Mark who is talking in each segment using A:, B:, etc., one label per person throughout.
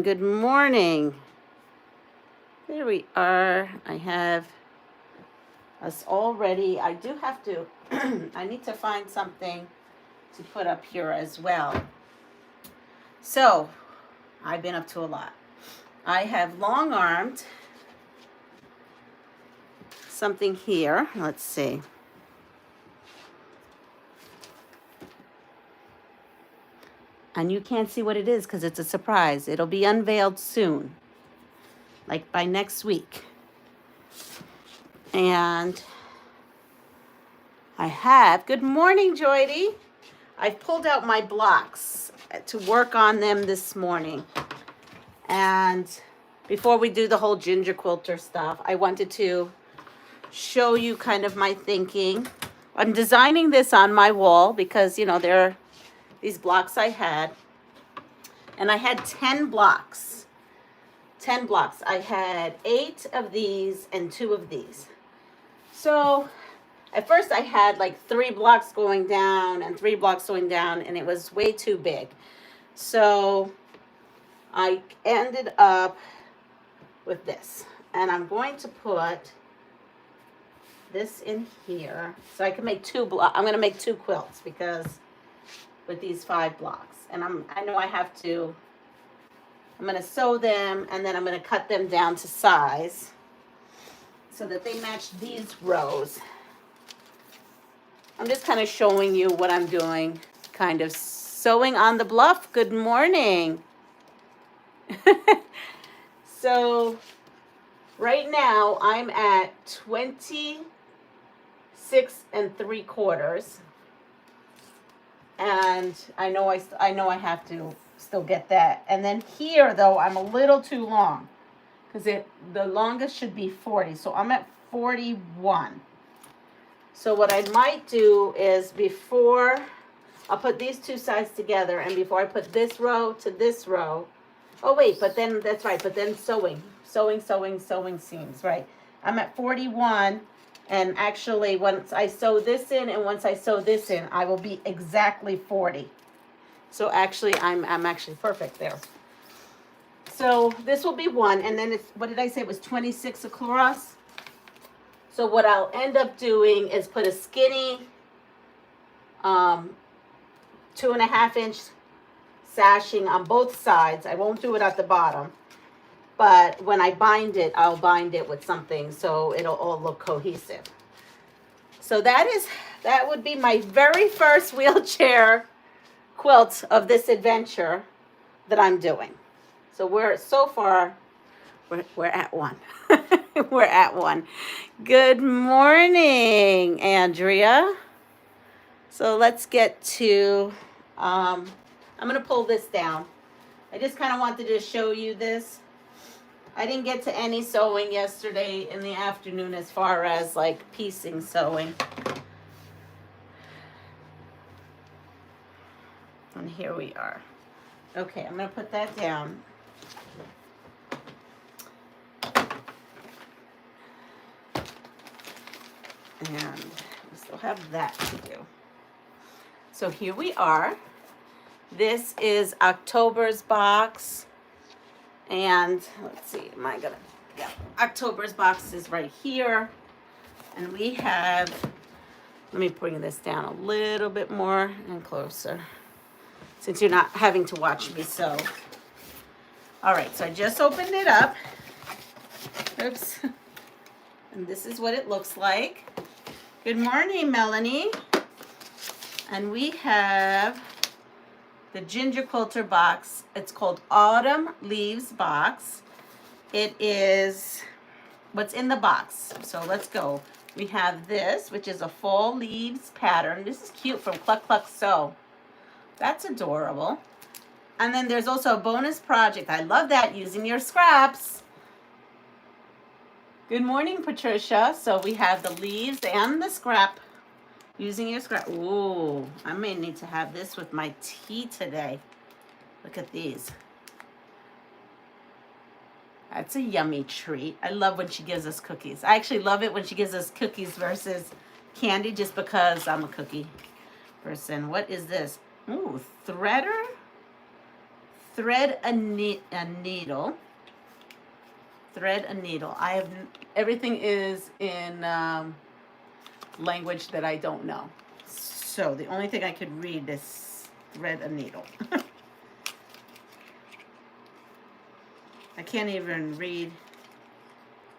A: Good morning. There we are. I have us all ready. I do have to, I need to find something to put up here as well. So, I've been up to a lot. I have long armed something here. Let's see. And you can't see what it is because it's a surprise. It'll be unveiled soon, like by next week. And I have, good morning, Joydy. I've pulled out my blocks to work on them this morning. And before we do the whole GingerQuilter stuff, I wanted to show you kind of my thinking. I'm designing this on my wall because, you know, there are these blocks I had. And I had 10 blocks. 10 blocks. I had 8 of these and 2 of these. So at first I had like 3 blocks going down and 3 blocks going down, and it was way too big. So I ended up with this, and I'm going to put this in here so I can make 2 blocks. I'm going to make 2 quilts because with these 5 blocks, and I know I have to. I'm going to sew them, and then I'm going to cut them down to size so that they match these rows. I'm just kind of showing you what I'm doing, kind of sewing on the bluff. Good morning. So right now I'm at 26 3/4, and I know I have to still get that. And then here though I'm a little too long because the longest should be 40, so I'm at 41. So what I might do is before I'll put these 2 sides together, and before I put this row to this row, oh wait, but then that's right, but then sewing seams, right? I'm at 41, and actually once I sew this in and once I sew this in, I will be exactly 40. So actually I'm actually perfect there. So this will be 1, and then it's, what did I say, it was 26 across. So what I'll end up doing is put a skinny 2.5 inch sashing on both sides. I won't do it at the bottom, but when I bind it, I'll bind it with something so it'll all look cohesive. So that would be my very first wheelchair quilt of this adventure that I'm doing. So we're at 1. We're at 1. Good morning, Andrea. So let's get to, I'm going to pull this down. I just kind of wanted to show you this. I didn't get to any sewing yesterday in the afternoon as far as like piecing sewing. And here we are. Okay, I'm going to put that down. And we still have that to do. So here we are. This is October's box. And let's see, am I gonna, yeah, October's box is right here. And we have, let me bring this down a little bit more and closer, since you're not having to watch me sew. All right, so I just opened it up. Oops. And this is what it looks like. Good morning, Melanie. And we have the GingerQuilter box. It's called Autumn Leaves Box. It is what's in the box. So let's go. We have this, which is a fall leaves pattern. This is cute from Cluck Cluck Sew. That's adorable. And then there's also a bonus project. I love that, using your scraps. Good morning, Patricia. So we have the leaves and the scrap. Using your scrap. Ooh, I may need to have this with my tea today. Look at these. That's a yummy treat. I love when she gives us cookies. I actually love it when she gives us cookies versus candy, just because I'm a cookie person. What is this? Ooh, threader? thread a needle. Thread a needle. I have, everything is in language that I don't know. So the only thing I could read is thread a needle. I can't even read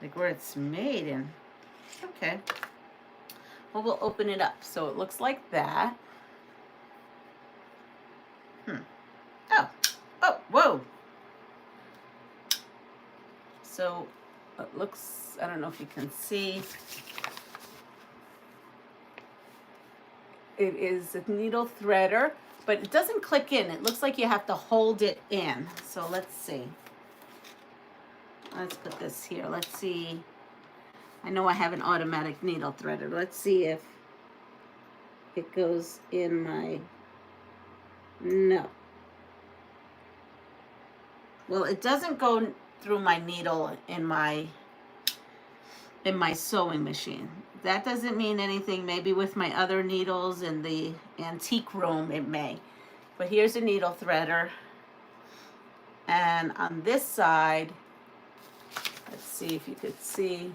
A: like where it's made in. Okay. Well, we'll open it up. So it looks like that. Oh. Oh, whoa. So it looks, I don't know if you can see. It is a needle threader, but it doesn't click in. It looks like you have to hold it in. So let's see. Let's put this here. Let's see. I know I have an automatic needle threader. Let's see if it goes in my, no. Well, it doesn't go through my needle in my sewing machine. That doesn't mean anything. Maybe with my other needles in the antique room it may. But here's a needle threader. And on this side, let's see if you could see,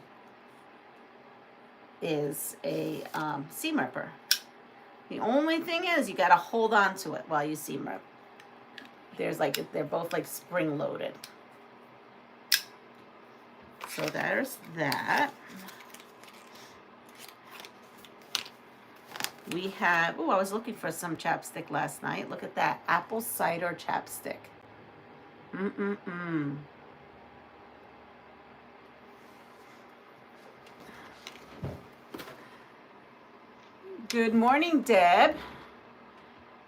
A: is a seam ripper. The only thing is you got to hold on to it while you seam rip. There's like, they're both like spring loaded. So there's that. We have, oh, I was looking for some chapstick last night. Look at that, apple cider chapstick. Good morning, Deb.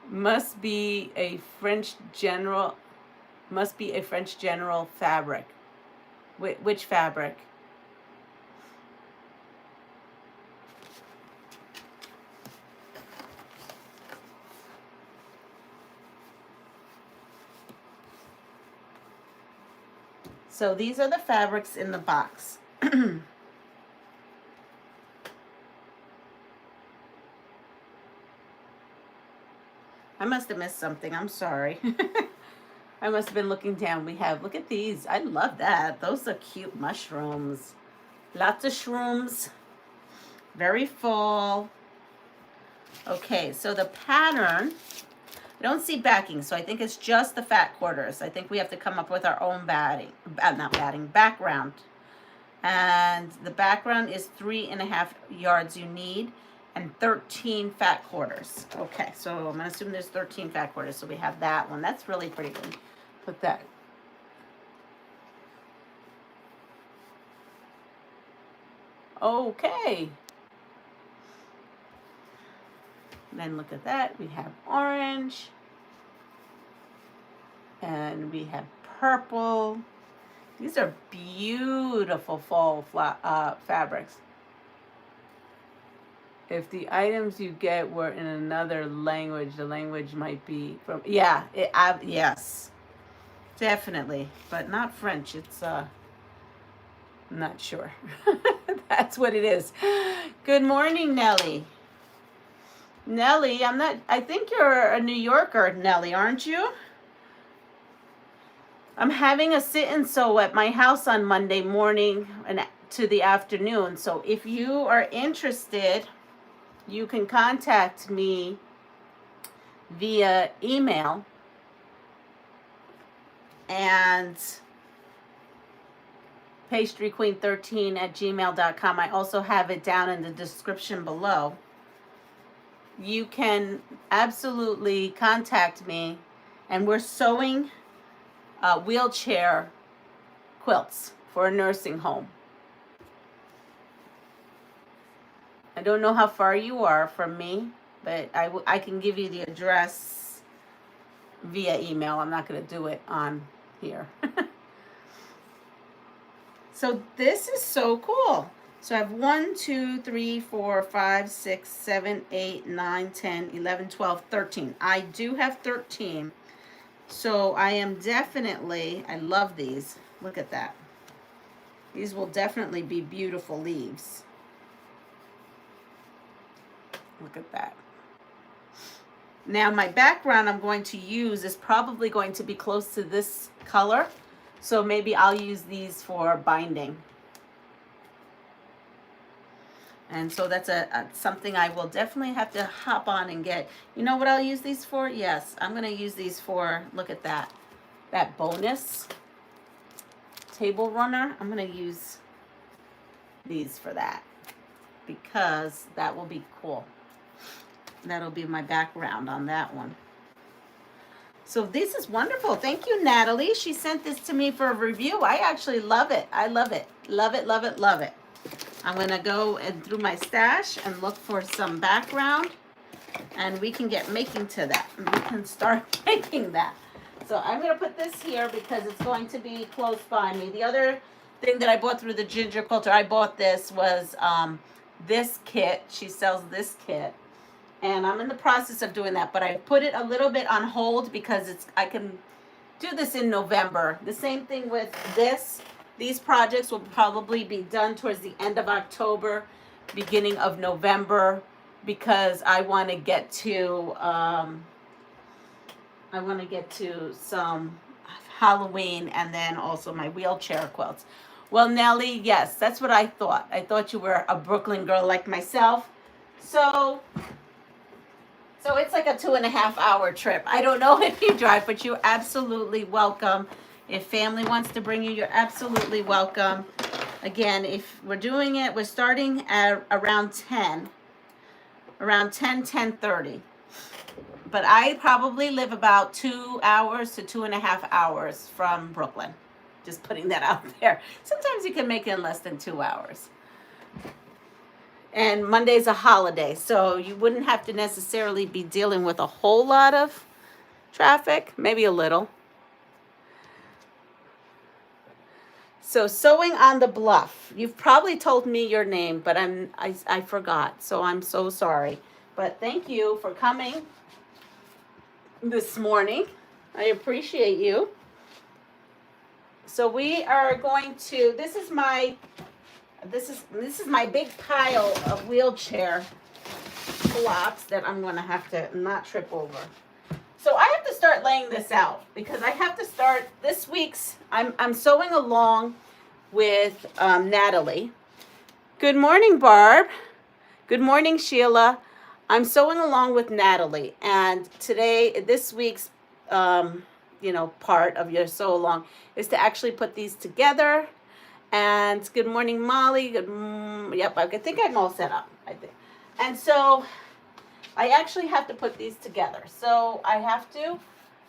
A: Must be a French general fabric. Which fabric? So these are the fabrics in the box. I must have missed something. I'm sorry. I must have been looking down. We have, look at these. I love that. Those are cute mushrooms. Lots of shrooms. Very full. Okay, so the pattern, I don't see backing, so I think it's just the fat quarters. I think we have to come up with our own background. And the background is 3.5 yards you need, and 13 fat quarters. Okay, so I'm gonna assume there's 13 fat quarters, so we have that one. That's really pretty good. Put that. Okay. Then look at that. We have orange, and we have purple. These are beautiful fall fabrics. If the items you get were in another language, the language might be from, yeah, yes, definitely, but not French. It's, I'm not sure. That's what it is. Good morning, Nellie. Nellie, I think you're a New Yorker, Nellie, aren't you? I'm having a sit and sew at my house on Monday morning and to the afternoon. So if you are interested, you can contact me via email and pastryqueen13@gmail.com. I also have it down in the description below. You can absolutely contact me, and we're sewing wheelchair quilts for a nursing home. I don't know how far you are from me, but I can give you the address via email. I'm not going to do it on here. So this is so cool. So I have 1, 2, 3, 4, 5, 6, 7, 8, 9, 10, 11, 12, 13. I do have 13. So I am definitely, I love these. Look at that. These will definitely be beautiful leaves. Look at that. Now my background I'm going to use is probably going to be close to this color. So maybe I'll use these for binding. And so that's something I will definitely have to hop on and get. You know what I'll use these for? Yes, I'm going to use these for, look at that bonus table runner. I'm going to use these for that because that will be cool. That'll be my background on that one. So this is wonderful. Thank you, Natalie. She sent this to me for a review. I actually love it. I love it. Love it, love it, love it. I'm going to go through my stash and look for some background, and we can get making to that. We can start making that. So I'm going to put this here because it's going to be close by me. The other thing that I bought through the GingerQuilter, I bought this, was this kit. She sells this kit. And I'm in the process of doing that, but I put it a little bit on hold because I can do this in November. The same thing with this. These projects will probably be done towards the end of October, beginning of November, because I want to get to some Halloween and then also my wheelchair quilts. Well, Nellie, yes, that's what I thought. I thought you were a Brooklyn girl like myself. So it's like a 2.5 hour trip. I don't know if you drive, but you're absolutely welcome. If family wants to bring you, you're absolutely welcome. Again, if we're doing it, we're starting at around 10:30. But I probably live about 2 hours to 2.5 hours from Brooklyn. Just putting that out there. Sometimes you can make it in less than 2 hours. And Monday's a holiday, so you wouldn't have to necessarily be dealing with a whole lot of traffic, maybe a little. So Sewing on the Bluff. You've probably told me your name, but I forgot, so I'm so sorry. But thank you for coming this morning. I appreciate you. So we are going to, this is my big pile of wheelchair blocks that I'm going to have to not trip over. So I have to start laying this out because I have to start this week's, I'm sewing along with Natalie. Good morning, Barb. Good morning, Sheila. I'm sewing along with Natalie, and this week's part of your sew along is to actually put these together. And good morning, Molly. Yep, I think I'm all set up, I think. And so I actually have to put these together. So I have to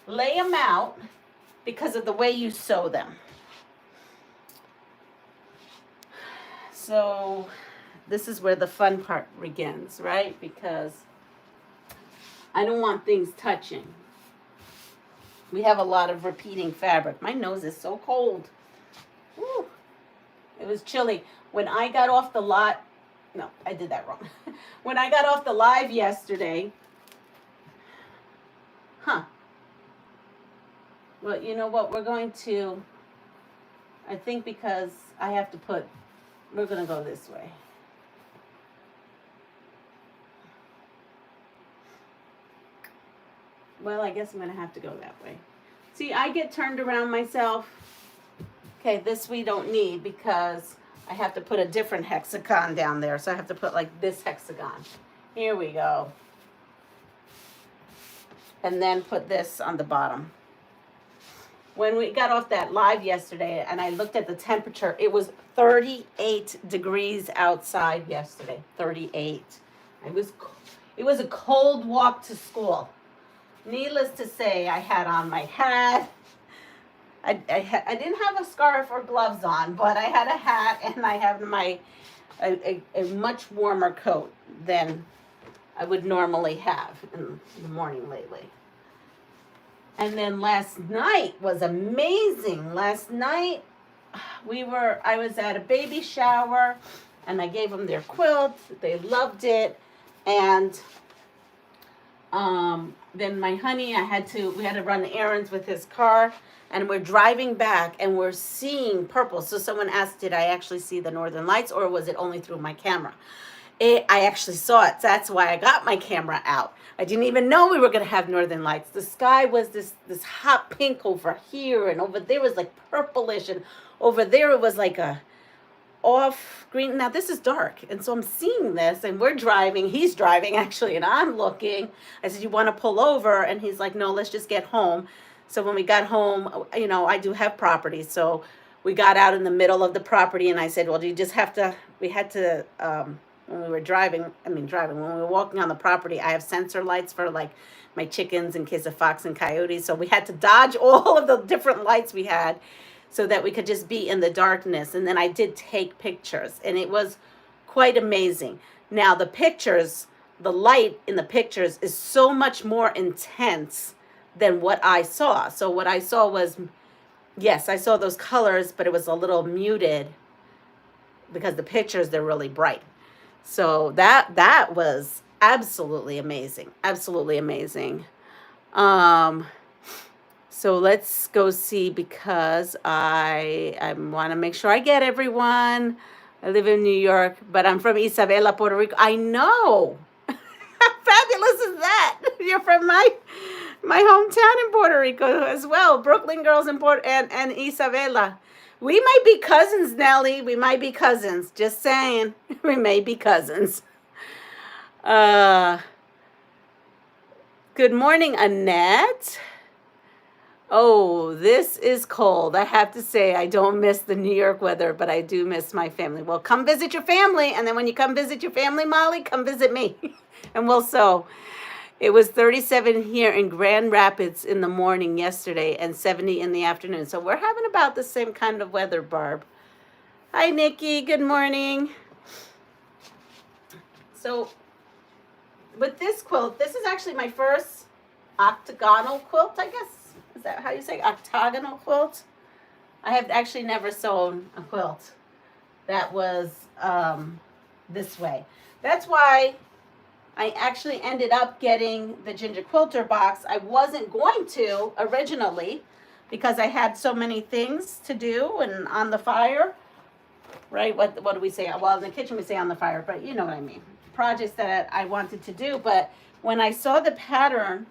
A: lay them out because of the way you sew them. So this is where the fun part begins, right? Because I don't want things touching. We have a lot of repeating fabric. My nose is so cold. Woo. It was chilly. When I got off the lot, no, I did that wrong. When I got off the live yesterday, well, you know what, we're going to, I think because I have to we're going to go this way. Well, I guess I'm going to have to go that way. See, I get turned around myself. Okay, this we don't need because I have to put a different hexagon down there. So I have to put like this hexagon. Here we go. And then put this on the bottom. When we got off that live yesterday and I looked at the temperature, it was 38 degrees outside yesterday. 38. It was a cold walk to school. Needless to say, I had on my hat. I didn't have a scarf or gloves on, but I had a hat and I have a much warmer coat than I would normally have in the morning lately. And then last night was amazing. Last night I was at a baby shower and I gave them their quilt. They loved it. And then my honey, we had to run errands with his car, and we're driving back and we're seeing purple. So someone asked, did I actually see the northern lights or was it only through my camera? I actually saw it. That's why I got my camera out. I didn't even know we were going to have northern lights. The sky was this hot pink over here, and over there was like purplish, and over there it was like a off green. Now this is dark, and so I'm seeing this, and we're driving. He's driving actually, and I'm looking. I said, "You want to pull over?" And he's like, "No, let's just get home." So when we got home, you know, I do have property, so we got out in the middle of the property, and I said, "Well, do you just have to?" We had to. When we were driving, when we were walking on the property, I have sensor lights for like my chickens in case of fox and coyotes. So we had to dodge all of the different lights we had so that we could just be in the darkness. And then I did take pictures, and it was quite amazing. Now the pictures, the light in the pictures is so much more intense than what I saw. So what I saw was, yes, I saw those colors, but it was a little muted because the pictures, they're really bright. So that was absolutely amazing. Absolutely amazing. So let's go see, because I want to make sure I get everyone. I live in New York, but I'm from Isabela, Puerto Rico. I know. How fabulous is that? You're from my hometown in Puerto Rico as well. Brooklyn girls in and Isabela. We might be cousins, Nellie. We might be cousins. Just saying. We may be cousins. Good morning, Annette. Oh, this is cold. I have to say, I don't miss the New York weather, but I do miss my family. Well, come visit your family. And then when you come visit your family, Molly, come visit me. And we'll sew. It was 37 here in Grand Rapids in the morning yesterday and 70 in the afternoon. So we're having about the same kind of weather, Barb. Hi, Nikki. Good morning. So with this quilt, this is actually my first octagonal quilt, I guess. Is that how you say octagonal quilt? I have actually never sewn a quilt that was this way. That's why I actually ended up getting the GingerQuilter box. I wasn't going to originally because I had so many things to do and on the fire, right? What do we say? Well, in the kitchen we say on the fire, but you know what I mean. Projects that I wanted to do. But when I saw the pattern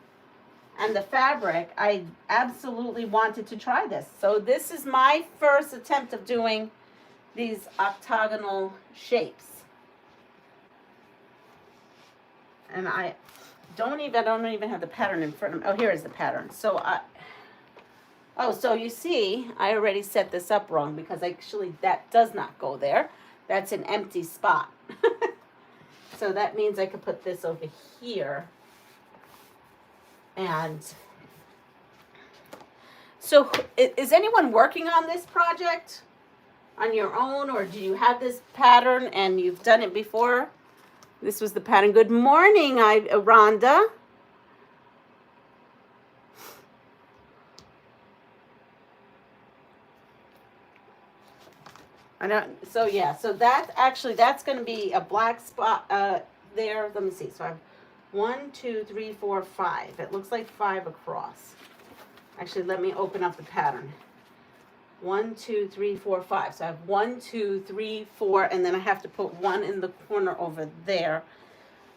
A: and the fabric, I absolutely wanted to try this. So this is my first attempt of doing these octagonal shapes. And I don't even have the pattern in front of me. Oh, here is the pattern. So so you see, I already set this up wrong because actually that does not go there. That's an empty spot. So that means I could put this over here. And so is anyone working on this project on your own, or do you have this pattern and you've done it before? This was the pattern. Good morning, Rhonda. So that's going to be a black spot there. Let me see. So I have 1, 2, 3, 4, 5. It looks like 5 across. Actually, let me open up the pattern. 1, 2, 3, 4, 5. So I have 1, 2, 3, 4, and then I have to put 1 in the corner over there.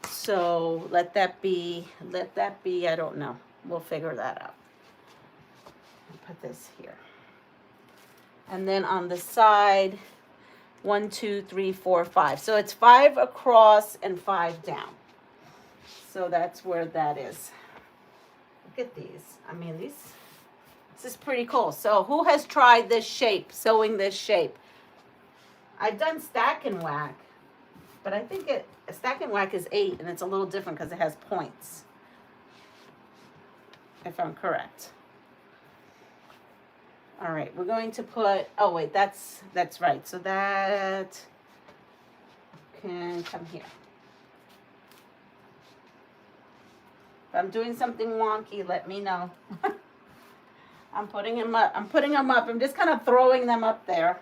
A: So let that be, I don't know. We'll figure that out. I'll put this here. And then on the side, 1, 2, 3, 4, 5. So it's 5 across and 5 down. So that's where that is. Look at these. I mean, this is pretty cool. So who has tried this shape, sewing this shape? I've done stack and whack, but I think stack and whack is 8, and it's a little different because it has points, if I'm correct. All right, we're going to put, oh wait, that's right. So that can come here. If I'm doing something wonky, let me know. I'm putting them up. I'm just kind of throwing them up there.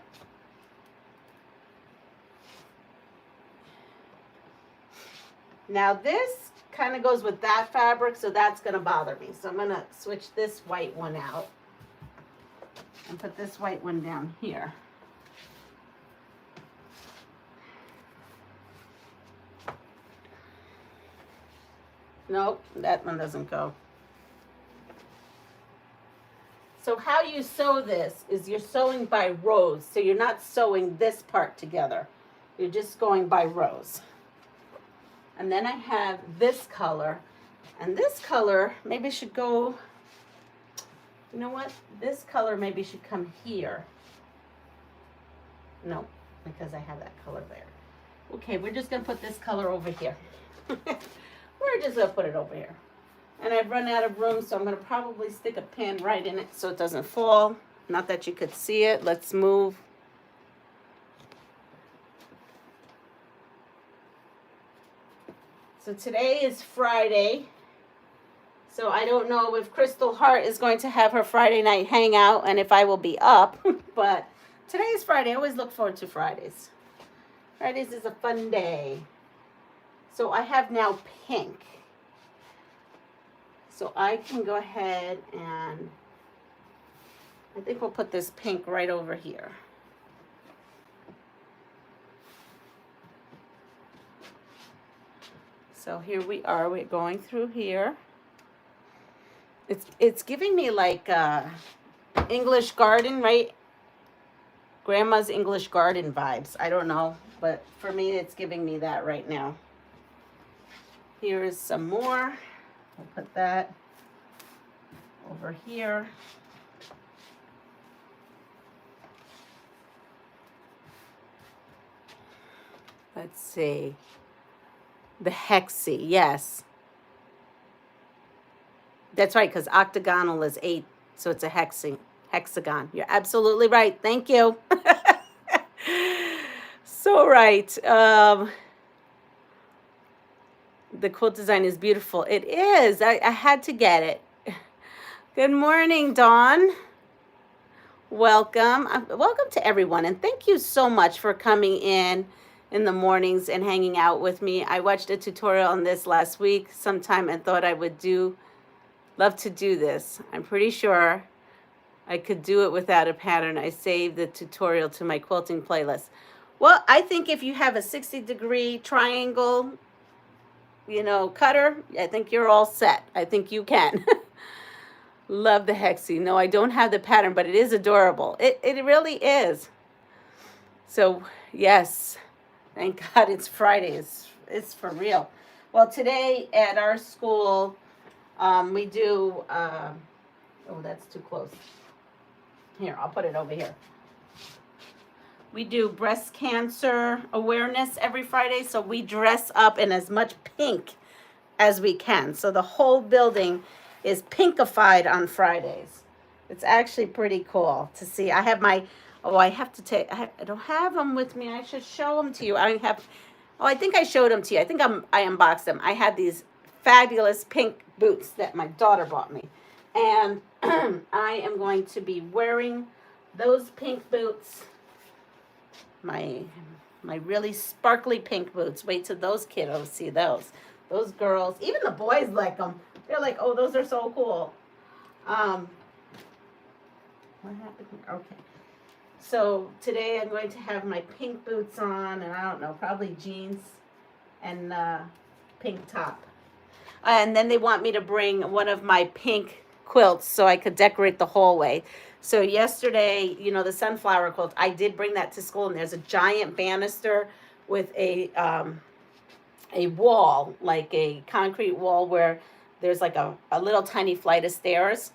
A: Now this kind of goes with that fabric, so that's going to bother me. So I'm going to switch this white one out and put this white one down here. Nope, that one doesn't go. So how you sew this is you're sewing by rows. So you're not sewing this part together. You're just going by rows. And then I have this color. And this color maybe should go, you know what? This color maybe should come here. No, because I have that color there. Okay, we're just going to put this color over here. We're just going to put it over here. And I've run out of room, so I'm going to probably stick a pin right in it so it doesn't fall. Not that you could see it. Let's move. So today is Friday. So I don't know if Crystal Hart is going to have her Friday night hangout and if I will be up. But today is Friday. I always look forward to Fridays. Fridays is a fun day. So I have now pink. So I can go ahead and I think we'll put this pink right over here. So here we are. We're going through here. It's giving me like English garden, right? Grandma's English garden vibes. I don't know, but for me it's giving me that right now. Here is some more. We'll put that over here. Let's see. The hexy, yes. That's right, because octagonal is 8, so it's a hexagon. You're absolutely right. Thank you. So right. The quilt design is beautiful. It is. I had to get it. Good morning, Dawn. Welcome. Welcome to everyone. And thank you so much for coming in the mornings and hanging out with me. I watched a tutorial on this last week sometime and thought I would love to do this. I'm pretty sure I could do it without a pattern. I saved the tutorial to my quilting playlist. Well, I think if you have a 60-degree triangle, cutter, I think you're all set. I think you can. Love the hexie. No, I don't have the pattern, but it is adorable. It really is. So, yes. Thank God it's Friday. It's for real. Well, today at our school, we do, oh, that's too close. Here, I'll put it over here. We do breast cancer awareness every Friday, so we dress up in as much pink as we can. So the whole building is pinkified on Fridays. It's actually pretty cool to see. I have my, I don't have them with me. I should show them to you. I think I showed them to you. I think I unboxed them. I had these fabulous pink boots that my daughter bought me. And I am going to be wearing those pink boots. My really sparkly pink boots. Wait till those kiddos see those. Those girls, even the boys like them. They're like, oh, those are so cool. What happened here? Okay. So today I'm going to have my pink boots on, and I don't know, probably jeans and pink top. And then they want me to bring one of my pink quilts so I could decorate the hallway. So yesterday, the sunflower quilt, I did bring that to school, and there's a giant banister with a wall, like a concrete wall where there's like a little tiny flight of stairs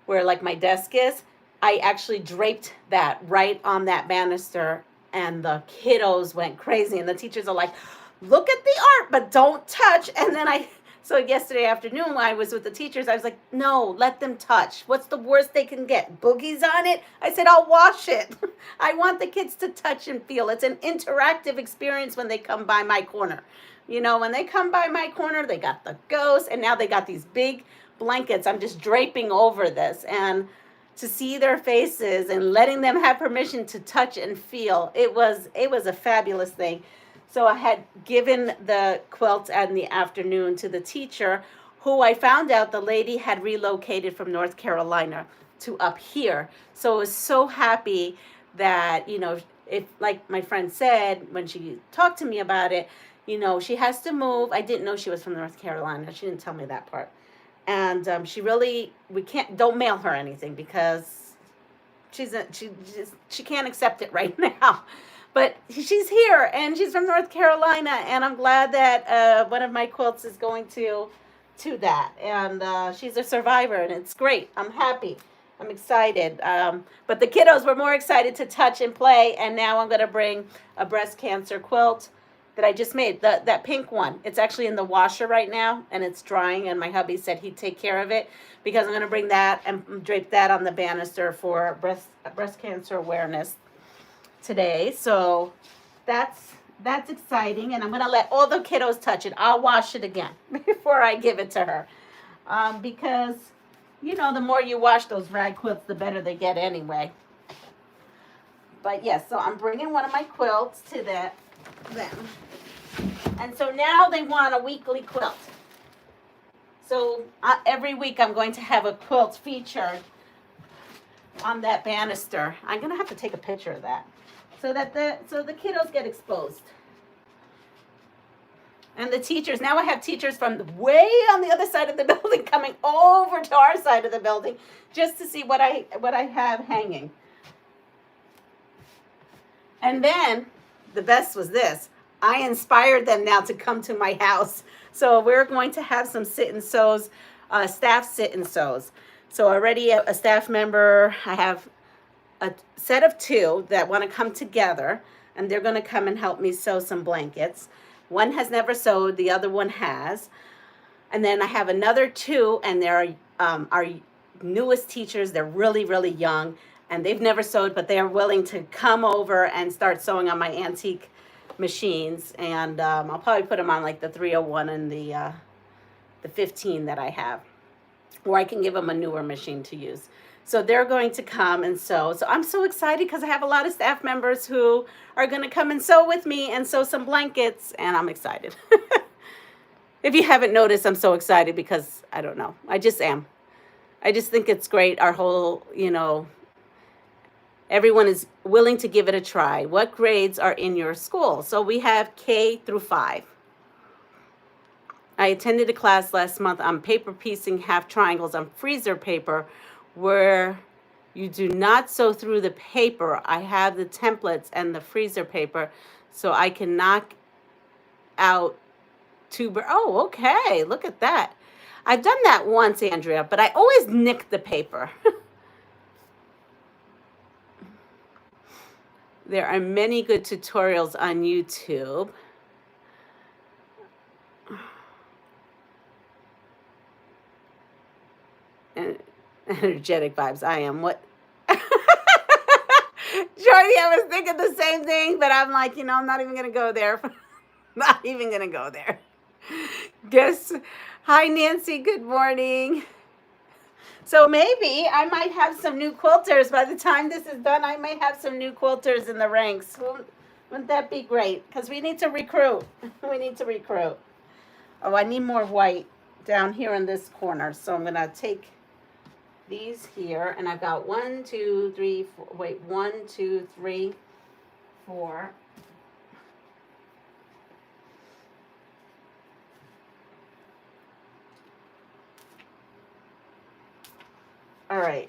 A: where like my desk is. I actually draped that right on that banister, and the kiddos went crazy, and the teachers are like, look at the art, but don't touch. And then so yesterday afternoon when I was with the teachers, I was like, no, let them touch. What's the worst they can get? Boogies on it? I said, I'll wash it. I want the kids to touch and feel. It's an interactive experience when they come by my corner. When they come by my corner, they got the ghost, and now they got these big blankets. I'm just draping over this, and to see their faces and letting them have permission to touch and feel, it was a fabulous thing. So I had given the quilt in the afternoon to the teacher, who I found out the lady had relocated from North Carolina to up here. So I was so happy that, if, like my friend said when she talked to me about it, you know, she has to move. I didn't know she was from North Carolina. She didn't tell me that part. And she really, don't mail her anything because she can't accept it right now. But she's here and she's from North Carolina, and I'm glad that one of my quilts is going to that. And she's a survivor, and it's great. I'm happy. I'm excited. But the kiddos were more excited to touch and play, and now I'm going to bring a breast cancer quilt that I just made, that pink one. It's actually in the washer right now, and it's drying, and my hubby said he'd take care of it because I'm going to bring that and drape that on the banister for breast cancer awareness today. So that's exciting, and I'm going to let all the kiddos touch it. I'll wash it again before I give it to her, because, you know, the more you wash those rag quilts, the better they get anyway. But yes, so I'm bringing one of my quilts to them. And so now they want a weekly quilt. So every week I'm going to have a quilt featured on that banister. I'm going to have to take a picture of that so that the kiddos get exposed. And the teachers, now I have teachers from way on the other side of the building coming over to our side of the building just to see what I have hanging. And then the best was this. I inspired them now to come to my house. So we're going to have some sit and sews, staff sit and sews. So already a staff member, I have a set of 2 that want to come together, and they're going to come and help me sew some blankets. One has never sewed, the other one has. And then I have another 2, and they're our newest teachers. They're really, really young, and they've never sewed, but they're willing to come over and start sewing on my antique machines. And I'll probably put them on like the 301 and the 15 that I have, or I can give them a newer machine to use. So they're going to come and sew. So I'm so excited because I have a lot of staff members who are going to come and sew with me and sew some blankets, and I'm excited. If you haven't noticed, I'm so excited because, I don't know, I just am. I just think it's great. Our whole, you know, everyone is willing to give it a try. What grades are in your school? So we have K through 5. I attended a class last month on paper piecing half triangles on freezer paper where you do not sew through the paper. I have the templates and the freezer paper so I can knock out 2. Oh, okay. Look at that. I've done that once, Andrea, but I always nick the paper. There are many good tutorials on YouTube. And energetic vibes. I am. What? Jordy, I was thinking the same thing, but I'm like, you know, I'm not even going to go there. Not even going to go there. Guess. Hi, Nancy. Good morning. So maybe I might have some new quilters. By the time this is done, I might have some new quilters in the ranks. Wouldn't that be great? Because we need to recruit. We need to recruit. Oh, I need more white down here in this corner. So I'm going to take these here. And I've got 1, 2, 3, 4. Wait, 1, 2, 3, 4. All right.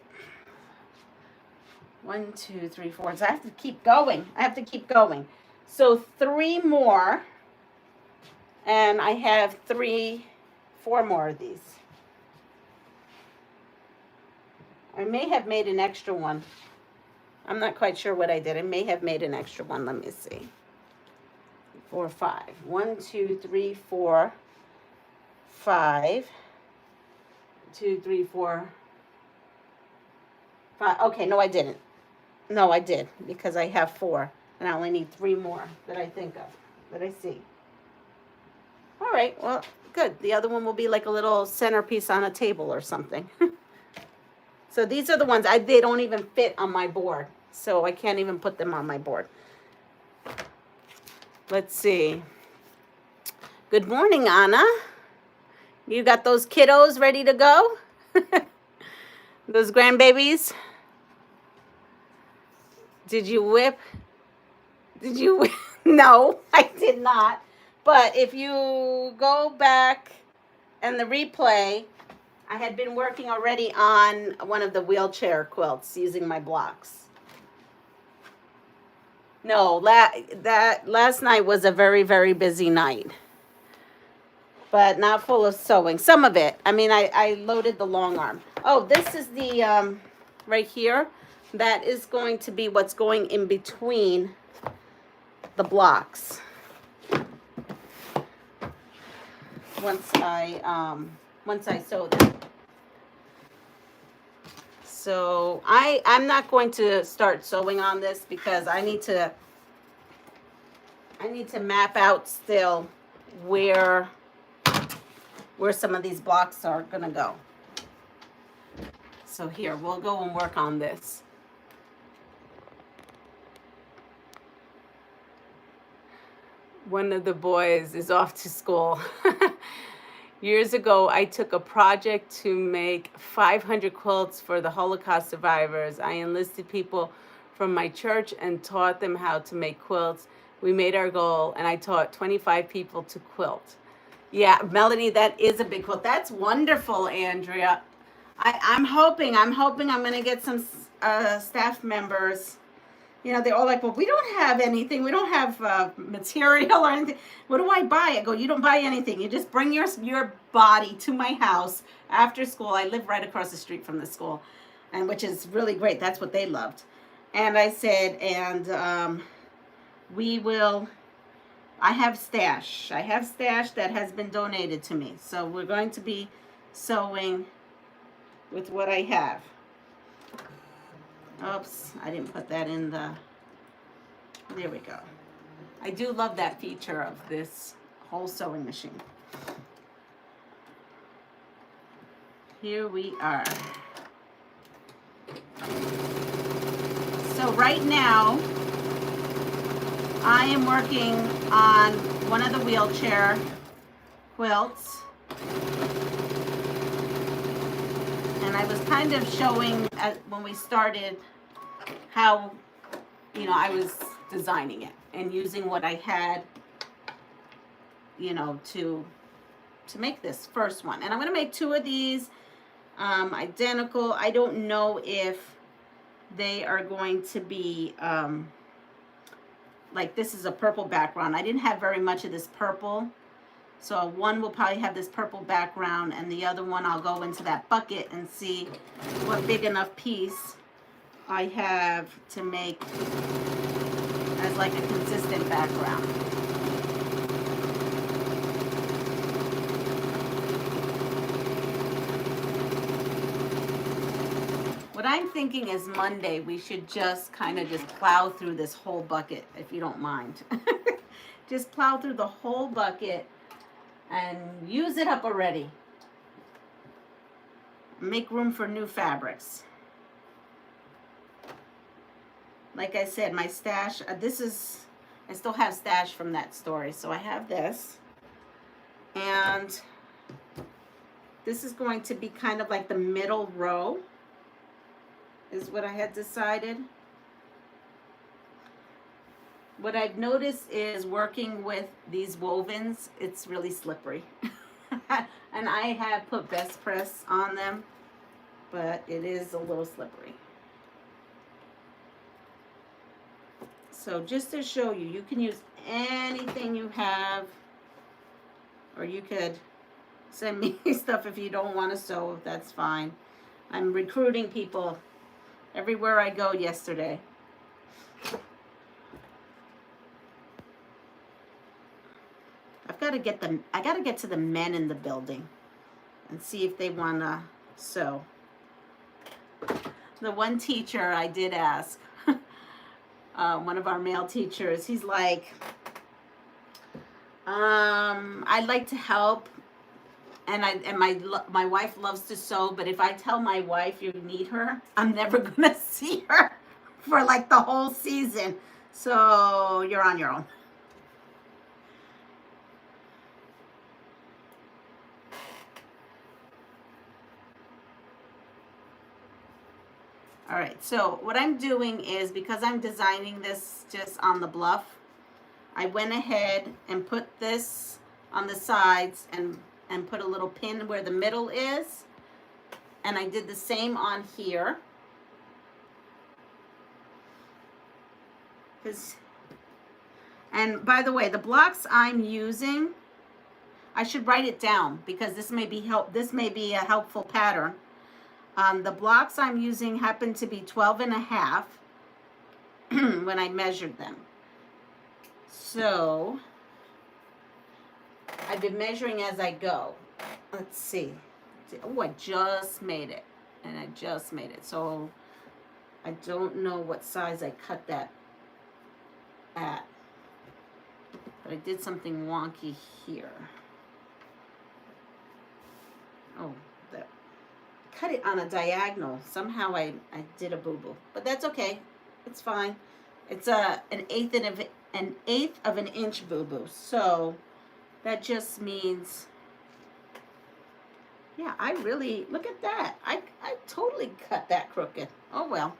A: 1, 2, 3, 4. So I have to keep going. So 3 more. And I have 4 more of these. I may have made an extra one. I'm not quite sure what I did. I may have made an extra one. Let me see. 4, 5. 1, 2, 3, 4, 5. 2, 3, 4, 5. Okay, no, I didn't. No, I did, because I have 4. And I only need 3 more that I think of, that I see. All right, well, good. The other one will be like a little centerpiece on a table or something. So these are the ones, they don't even fit on my board. So I can't even put them on my board. Let's see. Good morning, Anna. You got those kiddos ready to go? Those grandbabies? Did you whip? No, I did not. But if you go back and the replay, I had been working already on one of the wheelchair quilts using my blocks. No, that last night was a very, very busy night, but not full of sewing. Some of it. I mean, I loaded the long arm. Oh, this is the, right here. That is going to be what's going in between the blocks. Once I sew them. So I'm not going to start sewing on this because I need to map out still where some of these blocks are gonna go. So here, we'll go and work on this. One of the boys is off to school. Years ago, I took a project to make 500 quilts for the Holocaust survivors. I enlisted people from my church and taught them how to make quilts. We made our goal, and I taught 25 people to quilt. Yeah, Melanie, that is a big quilt. That's wonderful, Andrea. I'm hoping I'm going to get some staff members. You know, they're all like, well, we don't have anything. We don't have material or anything. What do I buy? I go, you don't buy anything. You just bring your body to my house after school. I live right across the street from the school, and which is really great. That's what they loved. And I said, and we will, I have stash. I have stash that has been donated to me. So we're going to be sewing with what I have. Oops, I didn't put that in the, there we go. I do love that feature of this whole sewing machine. Here we are. So right now, I am working on one of the wheelchair quilts. And I was kind of showing when we started how, you know, I was designing it and using what I had, you know, to make this first one. And I'm going to make two of these identical. I don't know if they are going to be, like this is a purple background. I didn't have very much of this purple. So one will probably have this purple background, and the other one I'll go into that bucket and see what big enough piece I have to make as like a consistent background. What I'm thinking is Monday we should just kind of just plow through this whole bucket, if you don't mind. Just plow through the whole bucket and use it up already. Make room for new fabrics. Like I said, my stash, I still have stash from that story. So I have this. And this is going to be kind of like the middle row, is what I had decided. What I've noticed is working with these wovens, it's really slippery. And I have put Best Press on them, but it is a little slippery. So just to show you, you can use anything you have, or you could send me stuff if you don't want to sew, that's fine. I'm recruiting people everywhere I go yesterday. I gotta get to the men in the building and see if they wanna sew. The one teacher I did ask, one of our male teachers, he's like, I'd like to help, and my wife loves to sew, but if I tell my wife you need her, I'm never gonna see her for like the whole season. So you're on your own. All right, so what I'm doing is, because I'm designing this just on the bluff, I went ahead and put this on the sides and put a little pin where the middle is. And I did the same on here. And by the way, the blocks I'm using, I should write it down because this may be a helpful pattern. The blocks I'm using happen to be 12.5 when I measured them. So I've been measuring as I go. Let's see. Oh, I just made it. And I just made it. So I don't know what size I cut that at. But I did something wonky here. Oh, cut it on a diagonal. Somehow I did a boo-boo. But that's okay. It's fine. It's an eighth of an inch boo-boo. So that just means, yeah, I really, look at that. I totally cut that crooked. Oh, well.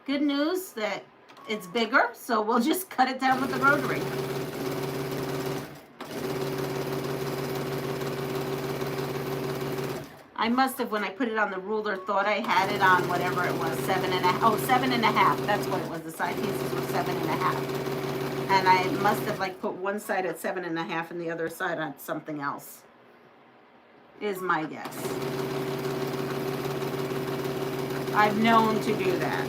A: Good news that it's bigger, so we'll just cut it down with the rotary. I must have, when I put it on the ruler, thought I had it on whatever it was, 7.5. Oh, 7.5. That's what it was. The side pieces were 7.5. And I must have like put one side at 7.5 and the other side on something else, is my guess. I've known to do that.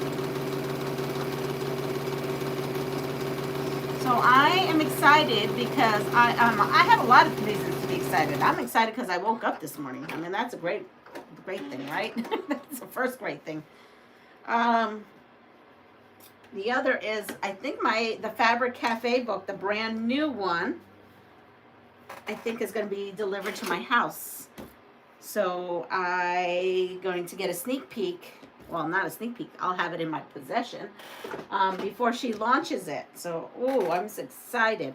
A: So I am excited because I have a lot of reasons to be excited. I'm excited because I woke up this morning. I mean, that's a great thing, right? That's the first great thing. The other is, I think the Fabric Cafe book, the brand new one, I think is going to be delivered to my house. So I'm going to get a sneak peek. Well, not a sneak peek. I'll have it in my possession before she launches it. So, ooh, I'm so excited.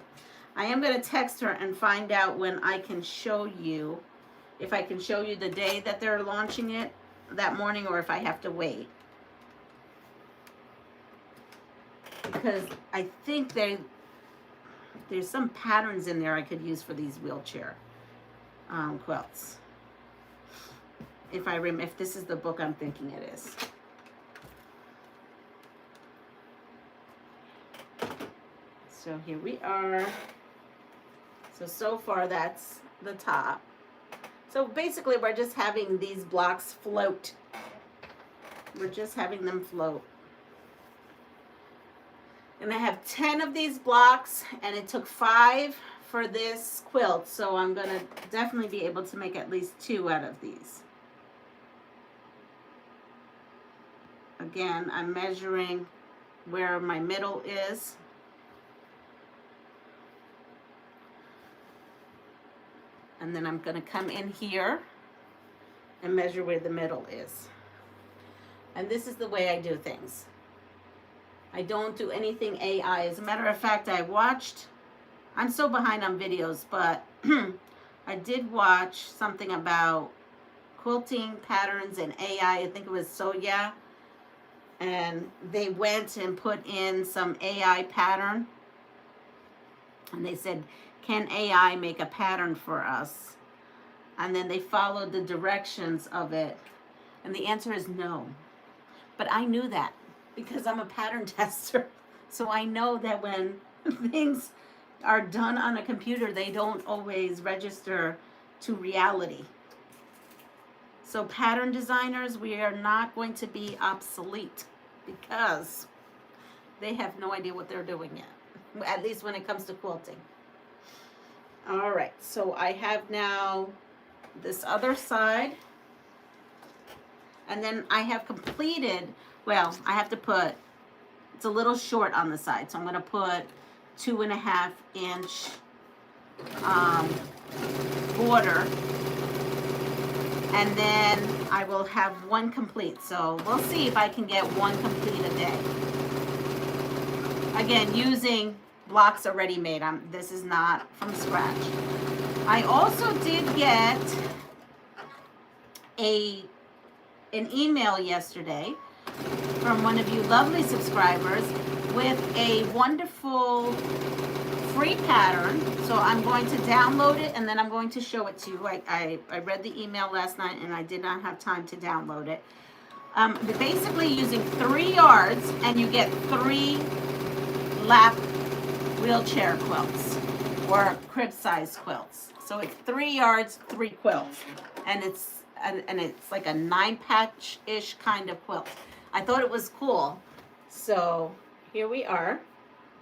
A: I am going to text her and find out when I can show you, if I can show you the day that they're launching it that morning or if I have to wait. Because I think there's some patterns in there I could use for these wheelchair quilts. If this is the book I'm thinking it is. So here we are. So far that's the top. So basically we're just having these blocks float. We're just having them float. And I have 10 of these blocks and it took 5 for this quilt. So I'm going to definitely be able to make at least 2 out of these. Again, I'm measuring where my middle is. And then I'm going to come in here and measure where the middle is. And this is the way I do things. I don't do anything AI. As a matter of fact, I'm so behind on videos, but I did watch something about quilting patterns and AI. I think it was Soya. And they went and put in some AI pattern. And they said, can AI make a pattern for us? And then they followed the directions of it. And the answer is no. But I knew that because I'm a pattern tester. So I know that when things are done on a computer, they don't always register to reality. So pattern designers, we are not going to be obsolete because they have no idea what they're doing yet, at least when it comes to quilting. All right, so I have now this other side, and then I have completed, well, I have to put, it's a little short on the side, so I'm going to put 2.5 inch border. And then I will have 1 complete. So we'll see if I can get 1 complete a day. Again, using blocks already made. This is not from scratch. I also did get an email yesterday from one of you lovely subscribers with a wonderful free pattern. So I'm going to download it and then I'm going to show it to you. I read the email last night and I did not have time to download it. They're basically using 3 yards and you get 3 lap wheelchair quilts or crib size quilts. So it's 3 yards, 3 quilts, and it's like a 9-patch-ish kind of quilt. I thought it was cool. So here we are.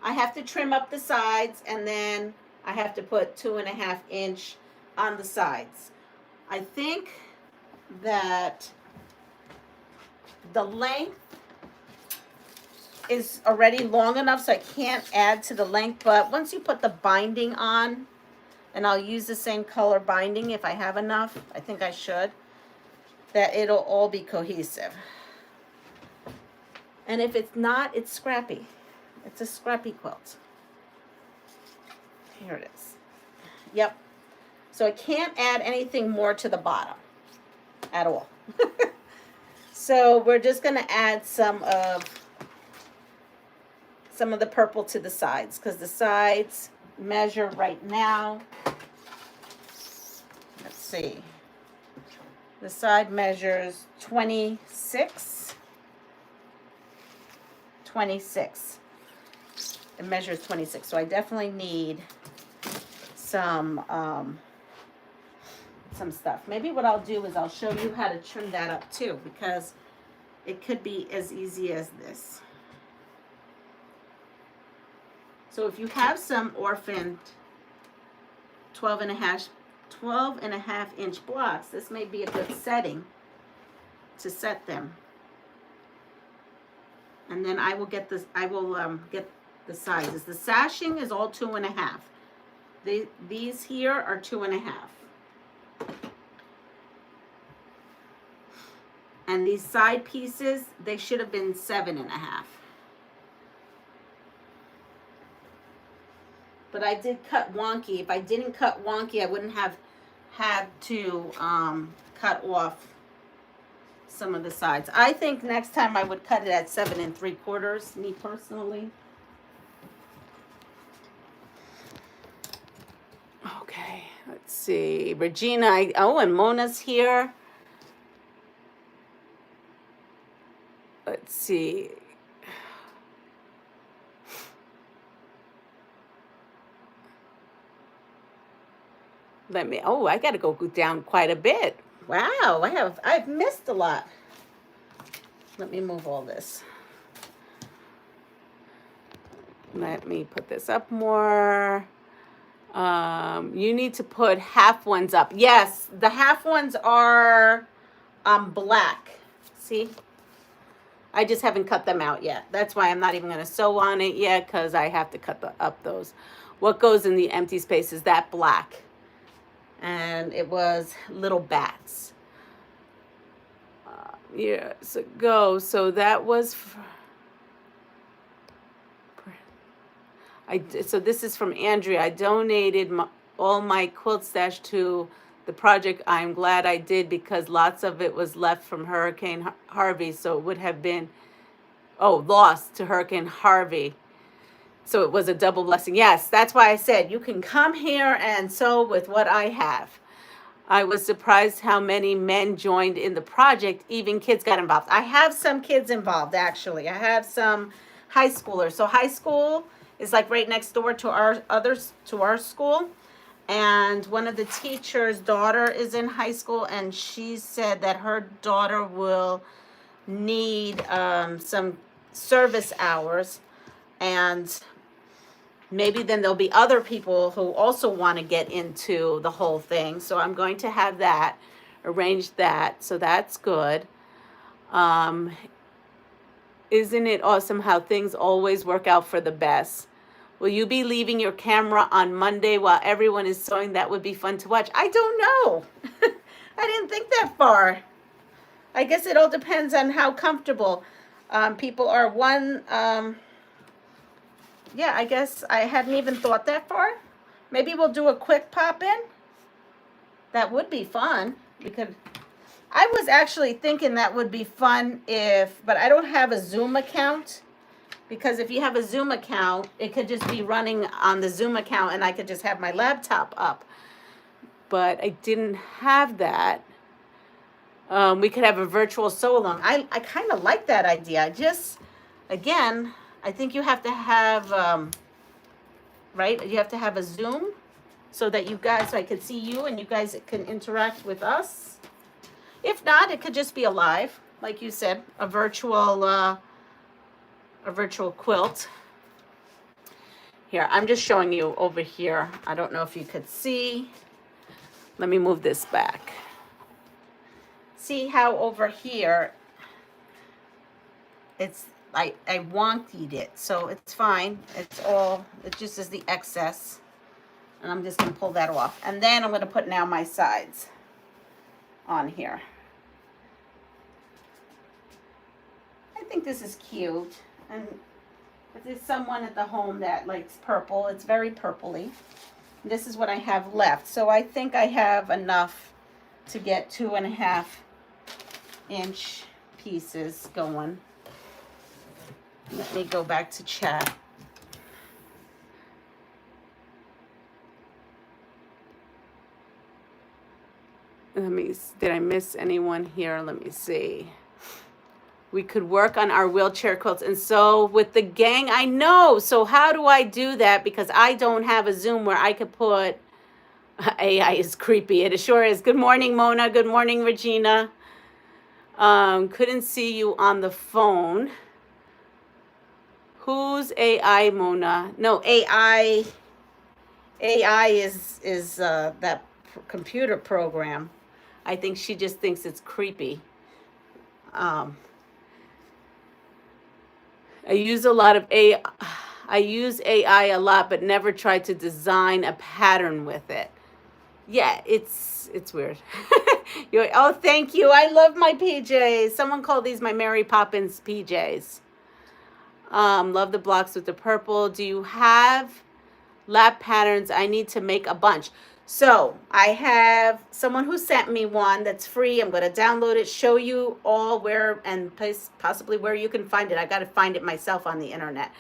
A: I have to trim up the sides and then I have to put 2.5 inch on the sides. I think that the length is already long enough so I can't add to the length, but once you put the binding on, and I'll use the same color binding if I have enough, I think I should, that it'll all be cohesive. And if it's not, it's scrappy. It's a scrappy quilt. Here it is. Yep. So I can't add anything more to the bottom at all. So we're just going to add some of the purple to the sides because the sides measure right now. Let's see. The side measures 26. It measures 26. So I definitely need some stuff. Maybe what I'll do is I'll show you how to trim that up too, because it could be as easy as this. So if you have some orphaned 12.5 inch blocks, this may be a good setting to set them. And then I will get this. I will get the sizes. The sashing is all 2.5. These here are 2.5. And these side pieces, they should have been 7.5. But I did cut wonky. If I didn't cut wonky, I wouldn't have had to cut off some of the sides. I think next time I would cut it at 7 3/4, me personally. Okay, let's see. Regina, and Mona's here. Let's see. I got to go down quite a bit. Wow, I've missed a lot. Let me move all this. Let me put this up more. You need to put half ones up. Yes, the half ones are black. See? I just haven't cut them out yet. That's why I'm not even going to sew on it yet, because I have to cut up those. What goes in the empty space is that black. And it was little bats. Years ago. So that was... So this is from Andrea. I donated all my quilt stash to the project. I'm glad I did, because lots of it was left from Hurricane Harvey. So it would have been, lost to Hurricane Harvey. So it was a double blessing. Yes, that's why I said you can come here and sew with what I have. I was surprised how many men joined in the project. Even kids got involved. I have some kids involved, actually. I have some high schoolers. So high school is like right next door to our school. And one of the teachers' daughter is in high school, and she said that her daughter will need some service hours, and maybe then there'll be other people who also want to get into the whole thing. So I'm going to have that, arrange that. So that's good. Isn't it awesome how things always work out for the best? Will you be leaving your camera on Monday while everyone is sewing? That would be fun to watch. I don't know. I didn't think that far. I guess it all depends on how comfortable people are. Yeah, I guess I hadn't even thought that far. Maybe we'll do a quick pop-in. That would be fun. I was actually thinking that would be fun but I don't have a Zoom account. because if you have a Zoom account, it could just be running on the Zoom account and I could just have my laptop up. But I didn't have that. We could have a virtual sew along. I kind of like that idea. Just, again, I think you have to have, right? You have to have a Zoom so that you guys, so I could see you and you guys can interact with us. If not, it could just be a live, like you said, a virtual quilt. Here, I'm just showing you over here. I don't know if you could see. Let me move this back. See how over here, it's, I wonkied it, so it's fine. It's all, it just is the excess. And I'm just gonna pull that off. And then I'm gonna put now my sides on here. I think this is cute. And if there's someone at the home that likes purple, it's very purpley. This is what I have left. So I think I have enough to get 2.5 inch pieces going. Let me go back to chat. Did I miss anyone here? Let me see. We could work on our wheelchair quilts. And so with the gang, I know. So how do I do that? Because I don't have a Zoom where I could put, AI is creepy. It sure is. Good morning, Mona. Good morning, Regina. Couldn't see you on the phone. Who's AI, Mona? No, AI is that computer program. I think she just thinks it's creepy. I use AI a lot, but never tried to design a pattern with it. Yeah, it's weird. Oh, thank you. I love my PJs. Someone called these my Mary Poppins PJs. Love the blocks with the purple. Do you have lap patterns? I need to make a bunch. So I have someone who sent me one that's free. I'm going to download it, show you all where, and possibly where you can find it. I got to find it myself on the internet.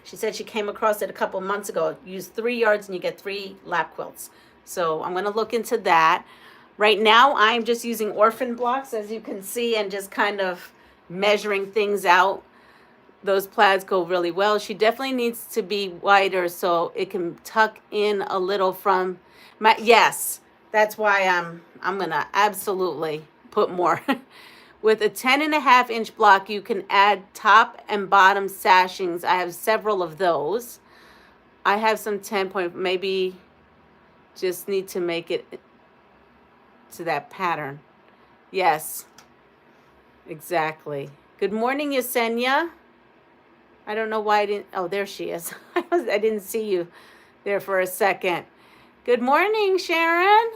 A: She said she came across it a couple months ago. Use 3 yards and you get 3 lap quilts. So I'm going to look into that. Right now, I'm just using orphan blocks, as you can see, and just kind of measuring things out. Those plaids go really well. She definitely needs to be wider so it can tuck in a little from my, yes, that's why I'm gonna absolutely put more. With a 10.5 inch block, you can add top and bottom sashings. I have several of those. I have some 10 point, maybe just need to make it to that pattern. Yes, exactly. Good morning, Yesenia. I don't know why I didn't, oh, there she is. I didn't see you there for a second. Good morning, Sharon.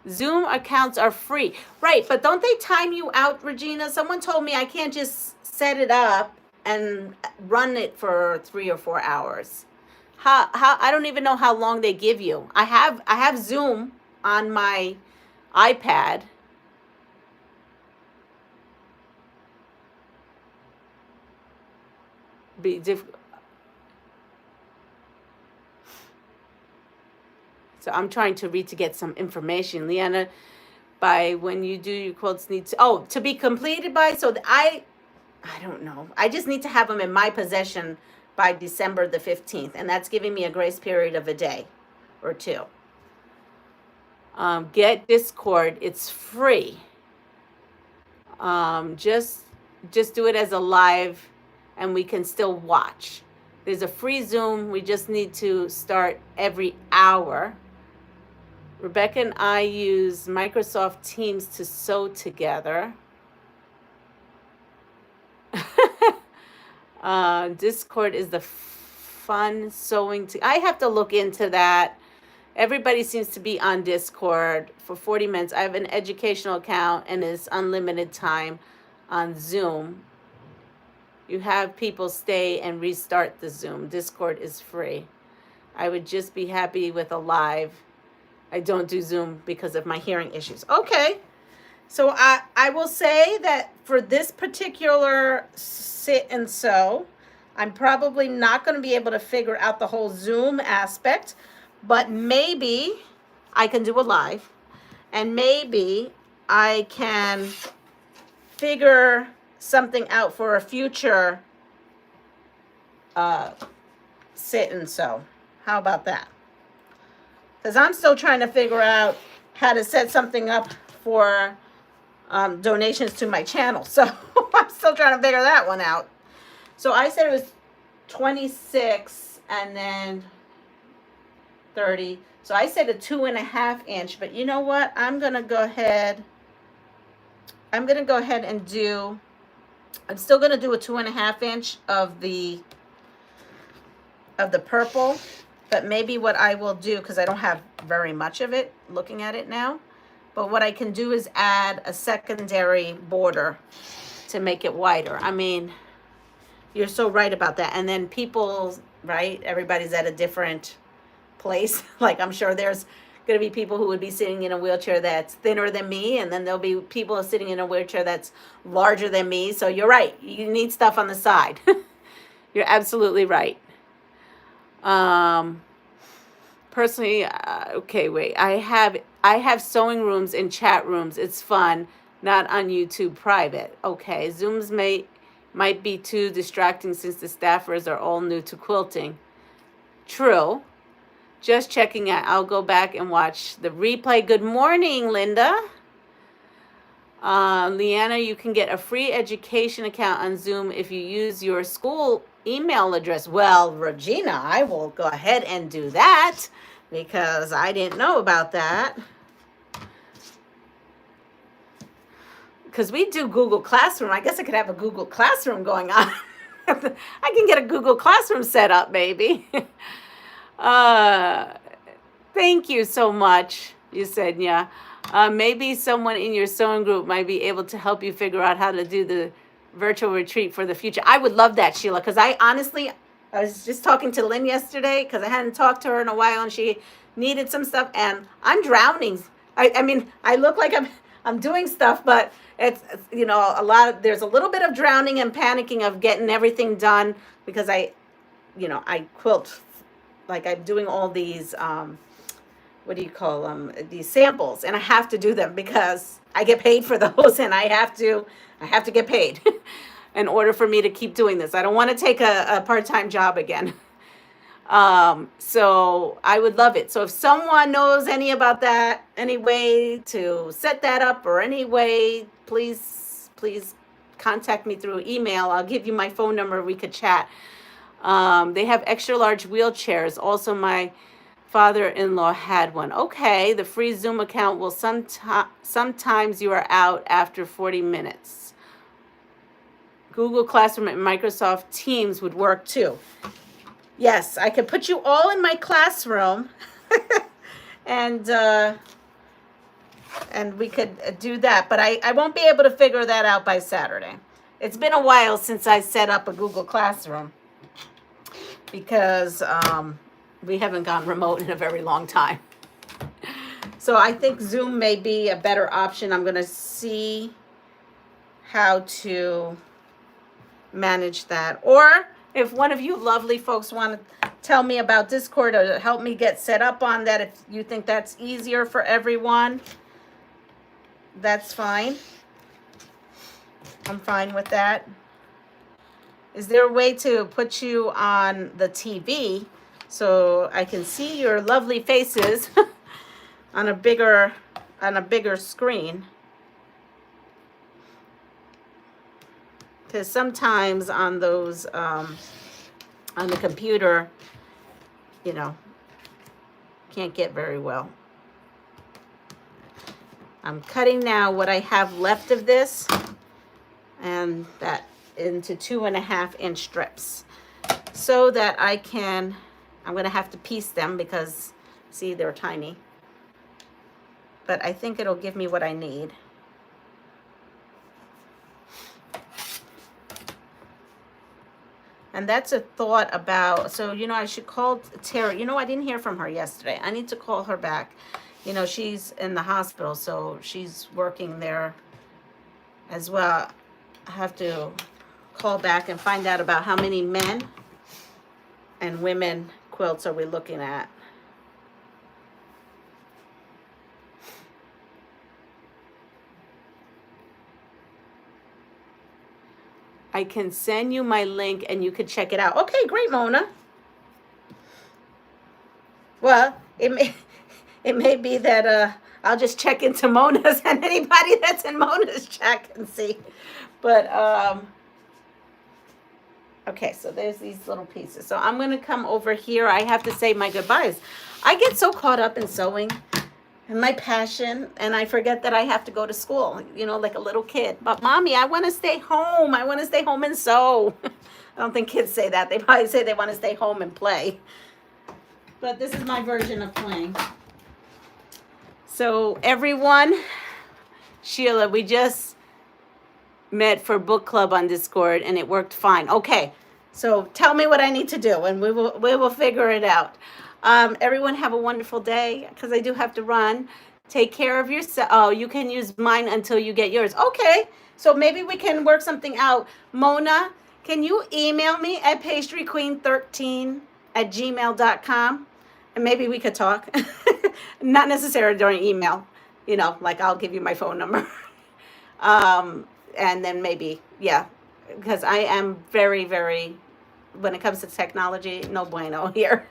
A: Zoom accounts are free. Right, but don't they time you out, Regina? Someone told me I can't just set it up and run it for 3 or 4 hours. How I don't even know how long they give you. I have Zoom on my iPad. Be difficult. So I'm trying to read to get some information. Leanna, by when you do your quilts need to, to be completed by, so I don't know. I just need to have them in my possession by December the 15th. And that's giving me a grace period of a day or 2. Get Discord. It's free. Just do it as a live and we can still watch. There's a free Zoom. We just need to start every hour. Rebecca and I use Microsoft Teams to sew together. Discord is the fun sewing. I have to look into that. Everybody seems to be on Discord for 40 minutes. I have an educational account and it's unlimited time on Zoom. You have people stay and restart the Zoom. Discord is free. I would just be happy with a live. I don't do Zoom because of my hearing issues. Okay. So I will say that for this particular sit and sew, I'm probably not going to be able to figure out the whole Zoom aspect, but maybe I can do a live, and maybe I can figure something out for a future sit and sew. How about that? Because I'm still trying to figure out how to set something up for donations to my channel. So I'm still trying to figure that one out. So I said it was 26 and then 30. So I said a 2.5 inch, but you know what? I'm going to go ahead and do, I'm still going to do a 2.5 inch of the purple, but maybe what I will do, because I don't have very much of it looking at it now, but what I can do is add a secondary border to make it wider. I mean, you're so right about that. And then people, right, everybody's at a different place. Like, I'm sure there's going to be people who would be sitting in a wheelchair that's thinner than me, and then there'll be people sitting in a wheelchair that's larger than me. So you're right. You need stuff on the side. You're absolutely right. Personally, okay, wait. I have sewing rooms and chat rooms. It's fun, not on YouTube private. Okay, Zooms might be too distracting since the staffers are all new to quilting. True. Just checking out. I'll go back and watch the replay. Good morning, Linda. Leanna, you can get a free education account on Zoom if you use your school email address. Well, Regina, I will go ahead and do that because I didn't know about that. Because we do Google Classroom. I guess I could have a Google Classroom going on. I can get a Google Classroom set up, maybe. Thank you so much, Yesenia. Maybe someone in your sewing group might be able to help you figure out how to do the virtual retreat for the future. I would love that, Sheila, because I was just talking to Lynn yesterday because I hadn't talked to her in a while and she needed some stuff, and I'm drowning. I mean, I look like I'm doing stuff, but it's you know, there's a little bit of drowning and panicking of getting everything done because I quilt, like I'm doing all these what do you call them, these samples, and I have to do them because I get paid for those, and I have to get paid in order for me to keep doing this. I don't want to take a part-time job again. So I would love it. So if someone knows any about that, any way to set that up or any way, please contact me through email. I'll give you my phone number. We could chat. They have extra large wheelchairs. Also, my father-in-law had one. Okay, the free Zoom account will sometimes you are out after 40 minutes. Google Classroom and Microsoft Teams would work too. Yes, I could put you all in my classroom and we could do that, but I won't be able to figure that out by Saturday. It's been a while since I set up a Google Classroom because we haven't gone remote in a very long time. So I think Zoom may be a better option. I'm going to see how to manage that. Or if one of you lovely folks want to tell me about Discord or help me get set up on that, if you think that's easier for everyone, that's fine. I'm fine with that. Is there a way to put you on the TV so I can see your lovely faces on a bigger screen? Because sometimes on those on the computer, you know, can't get very well. I'm cutting now what I have left of this, and that into 2.5 inch strips, so that I'm going to have to piece them because, see, they're tiny. But I think it'll give me what I need. And that's a thought about, so, I should call Tara. I didn't hear from her yesterday. I need to call her back. You know, she's in the hospital, so she's working there as well. I have to call back and find out about how many men and women quilts are we looking at. I can send you my link and you could check it out. Okay, great, Mona. Well, it may be that I'll just check into Mona's and anybody that's in Mona's check and see. But okay, so there's these little pieces. So I'm gonna come over here. I have to say my goodbyes. I get so caught up in sewing and my passion, and I forget that I have to go to school, you know, like a little kid. But mommy, I want to stay home. I want to stay home and sew. I don't think kids say that. They probably say they want to stay home and play. But this is my version of playing. So everyone, Sheila, we just met for book club on Discord and it worked fine. Okay, so tell me what I need to do and we will figure it out. Everyone have a wonderful day, because I do have to run. Take care of yourself. Oh, you can use mine until you get yours. Okay, so maybe we can work something out. Mona, can you email me at pastryqueen13@gmail.com? And maybe we could talk. Not necessarily during email. You know, like I'll give you my phone number. And then maybe, yeah, because I am very, very, when it comes to technology, no bueno here.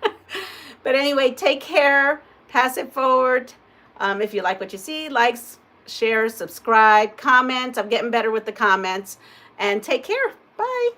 A: But anyway, take care, pass it forward. If you like what you see, likes, share, subscribe, comment. I'm getting better with the comments. And take care. Bye.